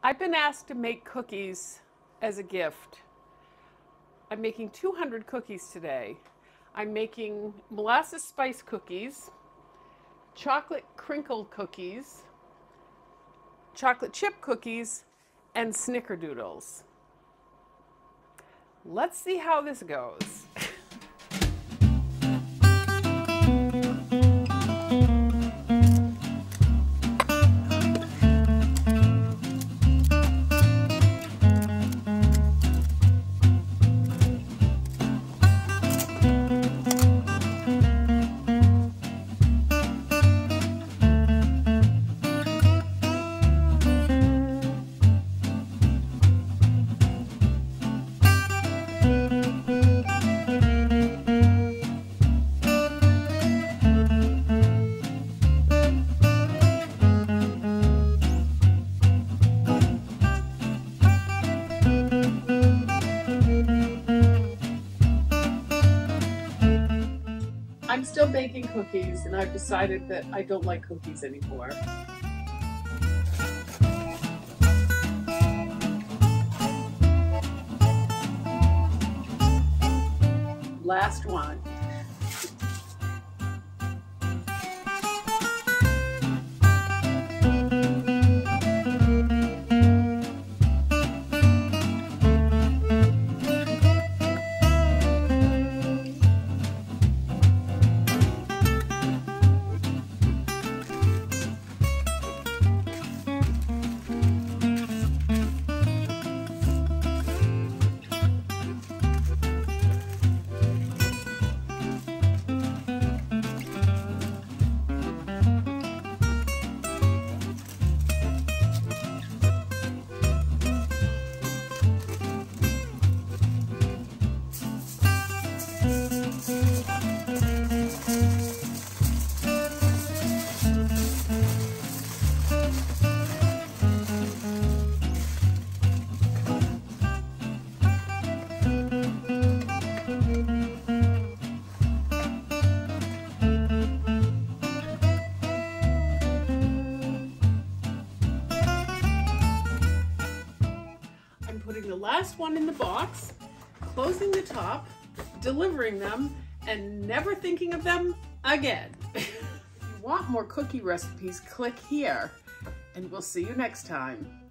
I've been asked to make cookies as a gift. I'm making 200 cookies today. I'm making molasses spice cookies, chocolate crinkle cookies, chocolate chip cookies, and snickerdoodles. Let's see how this goes. I'm still baking cookies, and I've decided that I don't like cookies anymore. Last one. Putting the last one in the box, closing the top, delivering them, and never thinking of them again. If you want more cookie recipes, click here, and we'll see you next time.